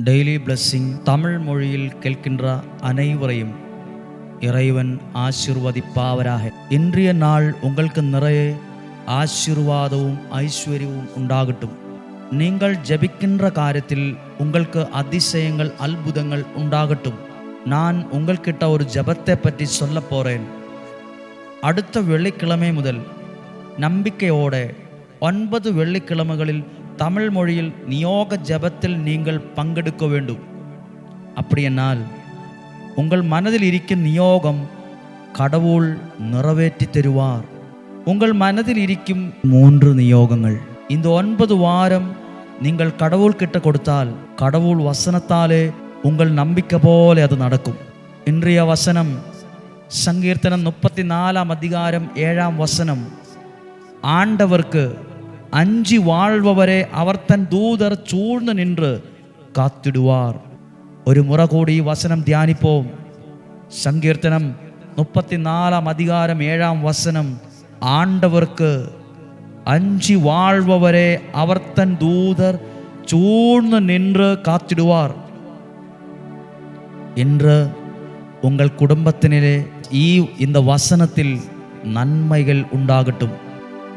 Daily blessing Tamil மொழியில் கேட்கின்ற அனைவரையும் இறைவன் ஆசீர்வதிப்பாவராக. இன்றைய நாள் உங்களுக்கு நிறைய ஆசீர்வாதமும் ஐஸ்வர்யமும் உண்டாகட்டும். நீங்கள் ஜெபிக்கின்ற காரியத்தில் உங்களுக்கு அதிசயங்கள் அற்புதங்கள் உண்டாகட்டும். நான் உங்கள்கிட்ட ஒரு ஜெபத்தை பற்றி சொல்ல போகிறேன். அடுத்த வெள்ளிக்கிழமை முதல் நம்பிக்கையோட 9 வெள்ளிக்கிழமைகளில் தமிழ் மொழியில் நியோக ஜெபத்தில் நீங்கள் பங்கெடுக்க வேண்டும். அப்படியென்னால் உங்கள் மனதில் இருக்கும் நியோகம் கடவுள் நிறைவேற்றி தருவார். உங்கள் மனதில் இருக்கும் 3 நியோகங்கள் இந்த 9 வாரம் நீங்கள் கடவுள் கிட்ட கொடுத்தால் கடவுள் வசனத்தாலே உங்கள் நம்பிக்கை போல அது நடக்கும். இன்றைய வசனம் சங்கீர்த்தனம் 34 அதிகாரம் 7 வசனம். ஆண்டவருக்கு அஞ்சி வாழ்பவரே அவர் தன் தூதர் சூழ்ந்து நின்று காத்திடுவார். ஒரு முறை கூடி வசனம் தியானிப்போம். சங்கீர்த்தனம் 34 அதிகாரம் 7 வசனம். ஆண்டவருக்கு அஞ்சி வாழ்பவரே அவர் தன் தூதர் சூழ்ந்து நின்று காத்திடுவார். இன்று உங்கள் குடும்பத்தினரே இந்த வசனத்தில் நன்மைகள் உண்டாகட்டும்.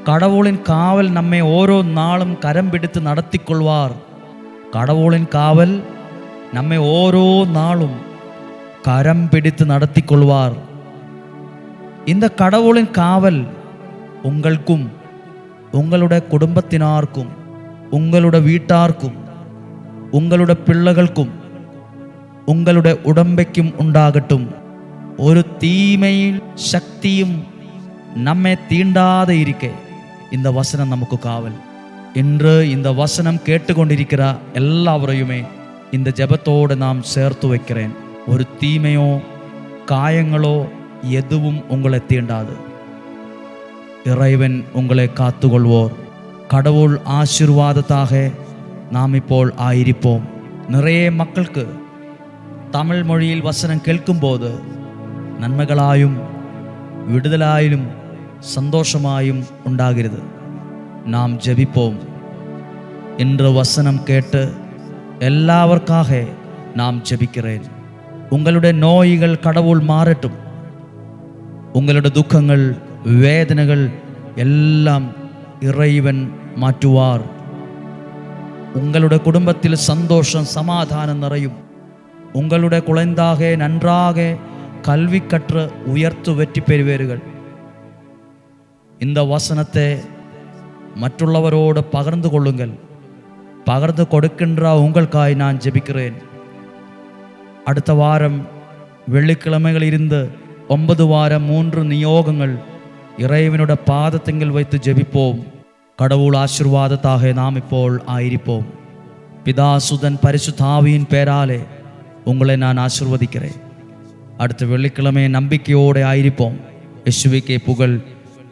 கடவுளின் காவல் நம்மை ஓரோ நாளும் கரம் பிடித்து நடத்தி கொள்வார். கடவுளின் காவல் நம்மை ஓரோ நாளும் கரம் பிடித்து நடத்தி கொள்வார். இந்த கடவுளின் காவல் உங்களுக்கும் உங்களுடைய குடும்பத்தினார்க்கும் உங்களுடைய வீட்டார்க்கும் உங்களுடைய பிள்ளைகளுக்கும் உங்களுடைய உடம்பைக்கும் உண்டாகட்டும். ஒரு தீமையில் சக்தியும் நம்மை தீண்டாத இருக்க இந்த வசனம் நமக்கு காவல். இன்று இந்த வசனம் கேட்டுக்கொண்டிருக்கிற எல்லாவரையுமே இந்த ஜெபத்தோடு நாம் சேர்த்து வைக்கிறேன். ஒரு தீமையோ காயங்களோ எதுவும் உங்களை தீண்டாது. இறைவன் உங்களை காத்துக்கொள்வோர். கடவுள் ஆசீர்வாதத்தாக நாம் இப்போ ஆயிருப்போம். நிறைய மக்களுக்கு தமிழ் மொழியில் வசனம் கேட்கும்போது நன்மைகளாயும் விடுதலாயிலும் சந்தோஷமாயும் உண்டாகிறது. நாம் ஜெபிப்போம். இன்று வசனம் கேட்டு எல்லாவர்க்காக நாம் ஜெபிக்கிறேன். உங்களுடைய நோய்கள் கடவுள் மாறட்டும். உங்களுடைய துக்கங்கள் வேதனைகள் எல்லாம் இறைவன் மாற்றுவார். உங்களுடைய குடும்பத்தில் சந்தோஷம் சமாதானம் நிறையும். உங்களுடைய குழந்தாக நன்றாக கல்வி கற்று உயர்த்து வெற்றி பெறுவீர்கள். இந்த வசனத்தை மற்றுள்ளவரோடு பகிர்ந்து கொள்ளுங்கள். பகிர்ந்து கொடுக்கின்ற உங்களுக்காய் நான் ஜெபிக்கிறேன். அடுத்த வாரம் வெள்ளிக்கிழமைகள் இருந்து 9 வாரம் 3 நியோகங்கள் இறைவனுடைய பாதத்திங்கள் வைத்து ஜெபிப்போம். கடவுள் ஆசீர்வாதத்தாக நாம் இப்போ ஆயிருப்போம். பிதா சுதன் பரிசுத்த ஆவியின் பேராலே உங்களை நான் ஆசீர்வதிக்கிறேன். அடுத்த வெள்ளிக்கிழமை நம்பிக்கையோடு ஆயிருப்போம். இயேசுவுக்கே புகழ்,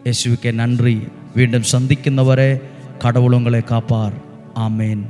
இயேசுவுக்கே நன்றி. மீண்டும் சந்திക്കുന്നவரே கடவுள் உங்களை காப்பார். ஆமேன்.